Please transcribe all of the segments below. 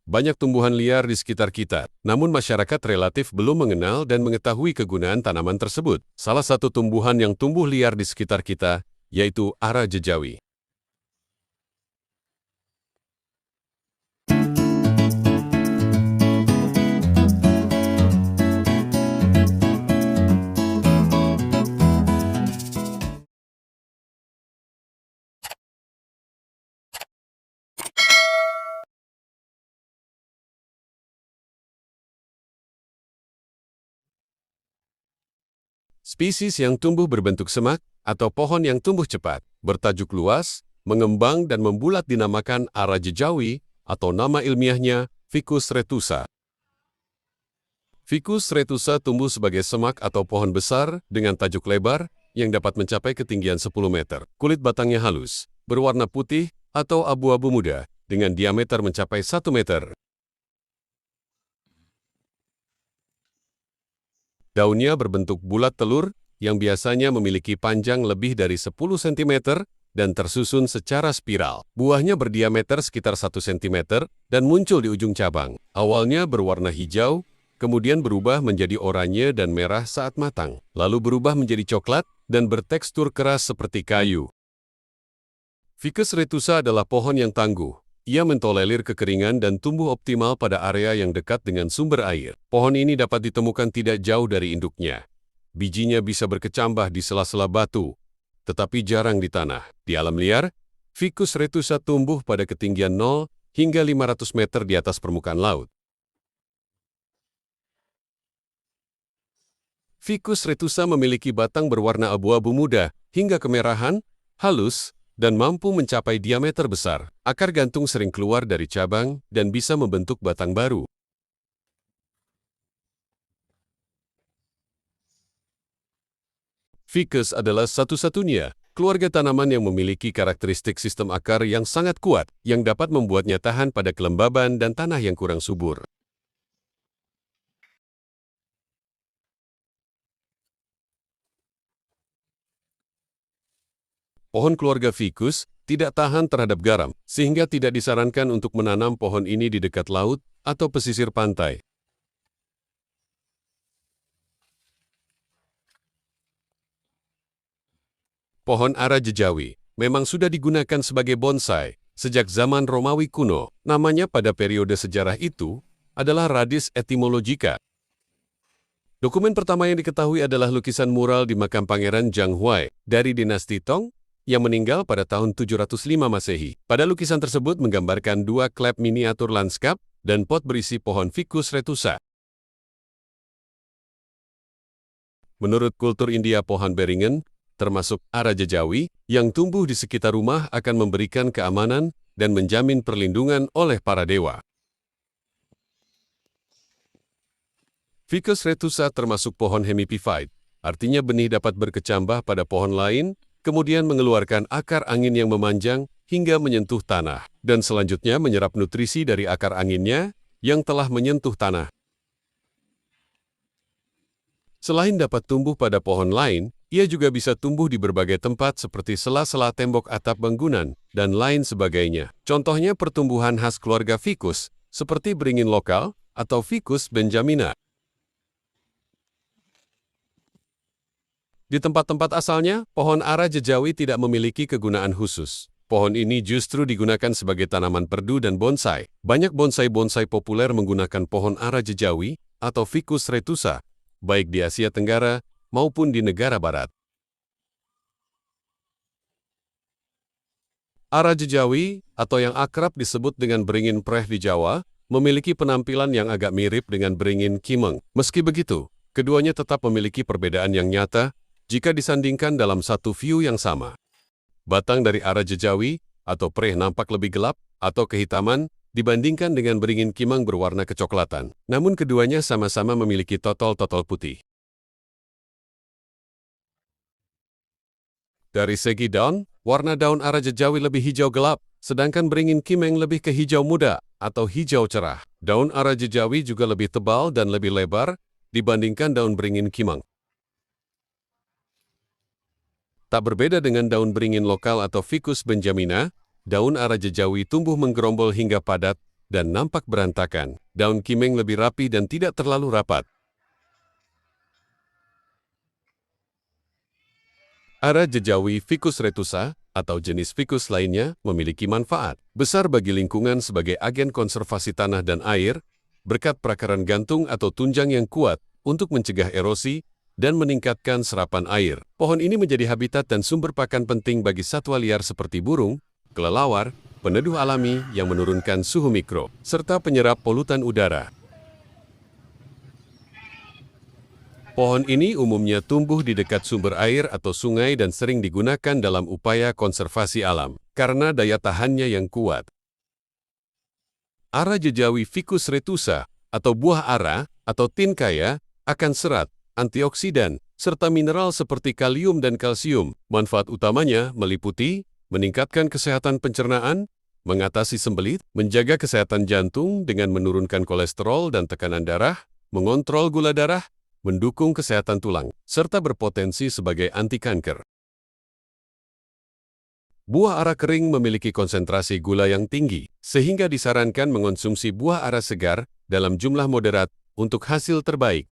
Banyak tumbuhan liar di sekitar kita, namun masyarakat relatif belum mengenal dan mengetahui kegunaan tanaman tersebut. Salah satu tumbuhan yang tumbuh liar di sekitar kita, yaitu ara jejawi. Spesies yang tumbuh berbentuk semak atau pohon yang tumbuh cepat, bertajuk luas, mengembang dan membulat dinamakan ara jejawi atau nama ilmiahnya Ficus retusa. Ficus retusa tumbuh sebagai semak atau pohon besar dengan tajuk lebar yang dapat mencapai ketinggian 10 meter. Kulit batangnya halus, berwarna putih atau abu-abu muda dengan diameter mencapai 1 meter. Daunnya berbentuk bulat telur yang biasanya memiliki panjang lebih dari 10 cm dan tersusun secara spiral. Buahnya berdiameter sekitar 1 cm dan muncul di ujung cabang. Awalnya berwarna hijau, kemudian berubah menjadi oranye dan merah saat matang, lalu berubah menjadi coklat dan bertekstur keras seperti kayu. Ficus retusa adalah pohon yang tangguh. Ia mentolerir kekeringan dan tumbuh optimal pada area yang dekat dengan sumber air. Pohon ini dapat ditemukan tidak jauh dari induknya. Bijinya bisa berkecambah di sela-sela batu, tetapi jarang di tanah. Di alam liar, Ficus retusa tumbuh pada ketinggian 0 hingga 500 meter di atas permukaan laut. Ficus retusa memiliki batang berwarna abu-abu muda hingga kemerahan, halus, dan mampu mencapai diameter besar. Akar gantung sering keluar dari cabang dan bisa membentuk batang baru. Ficus adalah satu-satunya keluarga tanaman yang memiliki karakteristik sistem akar yang sangat kuat, yang dapat membuatnya tahan pada kelembaban dan tanah yang kurang subur. Pohon keluarga Ficus tidak tahan terhadap garam, sehingga tidak disarankan untuk menanam pohon ini di dekat laut atau pesisir pantai. Pohon ara jejawi memang sudah digunakan sebagai bonsai sejak zaman Romawi kuno. Namanya pada periode sejarah itu adalah Radius etymologica. Dokumen pertama yang diketahui adalah lukisan mural di makam Pangeran Zhang Huai dari dinasti Tong yang meninggal pada tahun 705 Masehi. Pada lukisan tersebut menggambarkan 2 klep miniatur lanskap dan pot berisi pohon Ficus retusa. Menurut kultur India, pohon beringin, termasuk ara jejawi, yang tumbuh di sekitar rumah akan memberikan keamanan dan menjamin perlindungan oleh para dewa. Ficus retusa termasuk pohon hemiphyte, artinya benih dapat berkecambah pada pohon lain, kemudian mengeluarkan akar angin yang memanjang hingga menyentuh tanah, dan selanjutnya menyerap nutrisi dari akar anginnya yang telah menyentuh tanah. Selain dapat tumbuh pada pohon lain, ia juga bisa tumbuh di berbagai tempat seperti sela-sela tembok atap bangunan dan lain sebagainya. Contohnya pertumbuhan khas keluarga Ficus, seperti beringin lokal atau Ficus benjamina. Di tempat-tempat asalnya, pohon ara jejawi tidak memiliki kegunaan khusus. Pohon ini justru digunakan sebagai tanaman perdu dan bonsai. Banyak bonsai-bonsai populer menggunakan pohon ara jejawi atau Ficus retusa, baik di Asia Tenggara maupun di negara barat. Ara jejawi, atau yang akrab disebut dengan beringin preh di Jawa, memiliki penampilan yang agak mirip dengan beringin kimeng. Meski begitu, keduanya tetap memiliki perbedaan yang nyata jika disandingkan dalam satu view yang sama. Batang dari ara jejawi atau preh nampak lebih gelap atau kehitaman dibandingkan dengan beringin kimeng berwarna kecoklatan. Namun keduanya sama-sama memiliki totol-totol putih. Dari segi daun, warna daun ara jejawi lebih hijau gelap, sedangkan beringin kimeng lebih ke hijau muda atau hijau cerah. Daun ara jejawi juga lebih tebal dan lebih lebar dibandingkan daun beringin kimeng. Tak berbeda dengan daun beringin lokal atau Ficus benjamina, daun ara jejawi tumbuh menggerombol hingga padat dan nampak berantakan. Daun kimeng lebih rapi dan tidak terlalu rapat. Ara jejawi Ficus retusa atau jenis ficus lainnya memiliki manfaat besar bagi lingkungan sebagai agen konservasi tanah dan air, berkat perakaran gantung atau tunjang yang kuat untuk mencegah erosi dan meningkatkan serapan air. Pohon ini menjadi habitat dan sumber pakan penting bagi satwa liar seperti burung, kelelawar, peneduh alami yang menurunkan suhu mikro, serta penyerap polutan udara. Pohon ini umumnya tumbuh di dekat sumber air atau sungai dan sering digunakan dalam upaya konservasi alam karena daya tahannya yang kuat. Ara jejawi Ficus retusa atau buah ara atau tinkaya akan serat, antioksidan, serta mineral seperti kalium dan kalsium. Manfaat utamanya meliputi meningkatkan kesehatan pencernaan, mengatasi sembelit, menjaga kesehatan jantung dengan menurunkan kolesterol dan tekanan darah, mengontrol gula darah, mendukung kesehatan tulang, serta berpotensi sebagai anti kanker. Buah ara kering memiliki konsentrasi gula yang tinggi, sehingga disarankan mengonsumsi buah ara segar dalam jumlah moderat untuk hasil terbaik.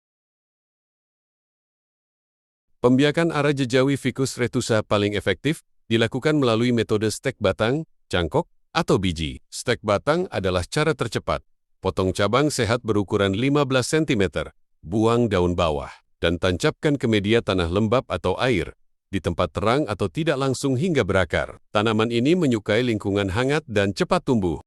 Pembiakan ara jejawi Ficus retusa paling efektif dilakukan melalui metode stek batang, cangkok, atau biji. Stek batang adalah cara tercepat. Potong cabang sehat berukuran 15 cm, buang daun bawah, dan tancapkan ke media tanah lembab atau air, di tempat terang atau tidak langsung hingga berakar. Tanaman ini menyukai lingkungan hangat dan cepat tumbuh.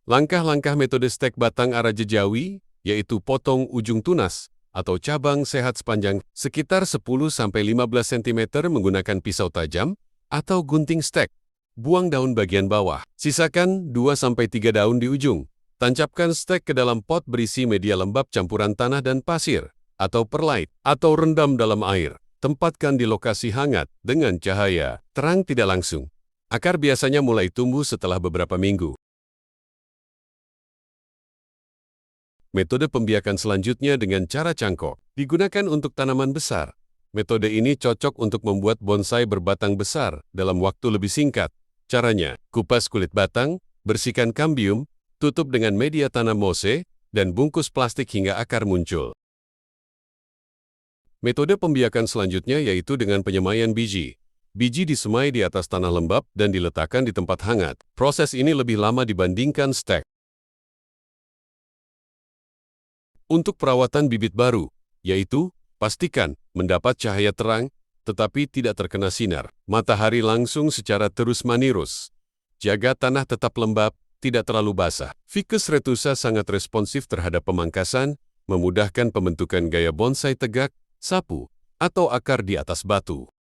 Langkah-langkah metode stek batang ara jejawi, yaitu potong ujung tunas, atau cabang sehat sepanjang sekitar 10-15 cm menggunakan pisau tajam, atau gunting stek. Buang daun bagian bawah. Sisakan 2-3 daun di ujung. Tancapkan stek ke dalam pot berisi media lembab campuran tanah dan pasir, atau perlite, atau rendam dalam air. Tempatkan di lokasi hangat dengan cahaya terang tidak langsung. Akar biasanya mulai tumbuh setelah beberapa minggu. Metode pembiakan selanjutnya dengan cara cangkok, digunakan untuk tanaman besar. Metode ini cocok untuk membuat bonsai berbatang besar dalam waktu lebih singkat. Caranya, kupas kulit batang, bersihkan kambium, tutup dengan media tanam mose, dan bungkus plastik hingga akar muncul. Metode pembiakan selanjutnya yaitu dengan penyemaian biji. Biji disemai di atas tanah lembab dan diletakkan di tempat hangat. Proses ini lebih lama dibandingkan stek. Untuk perawatan bibit baru, yaitu pastikan mendapat cahaya terang, tetapi tidak terkena sinar matahari langsung secara terus-menerus. Jaga tanah tetap lembab, tidak terlalu basah. Ficus retusa sangat responsif terhadap pemangkasan, memudahkan pembentukan gaya bonsai tegak, sapu, atau akar di atas batu.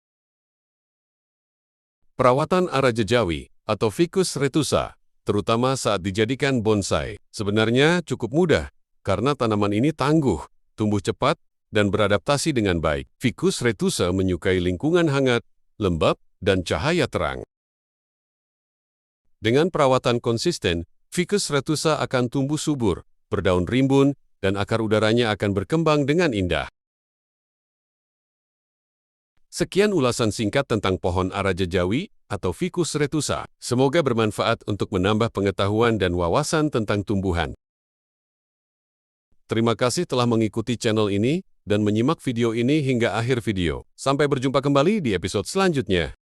Perawatan ara jejawi atau Ficus retusa, terutama saat dijadikan bonsai, sebenarnya cukup mudah karena tanaman ini tangguh, tumbuh cepat, dan beradaptasi dengan baik. Ficus retusa menyukai lingkungan hangat, lembab, dan cahaya terang. Dengan perawatan konsisten, Ficus retusa akan tumbuh subur, berdaun rimbun, dan akar udaranya akan berkembang dengan indah. Sekian ulasan singkat tentang pohon ara jejawi atau Ficus retusa. Semoga bermanfaat untuk menambah pengetahuan dan wawasan tentang tumbuhan. Terima kasih telah mengikuti channel ini dan menyimak video ini hingga akhir video. Sampai berjumpa kembali di episode selanjutnya.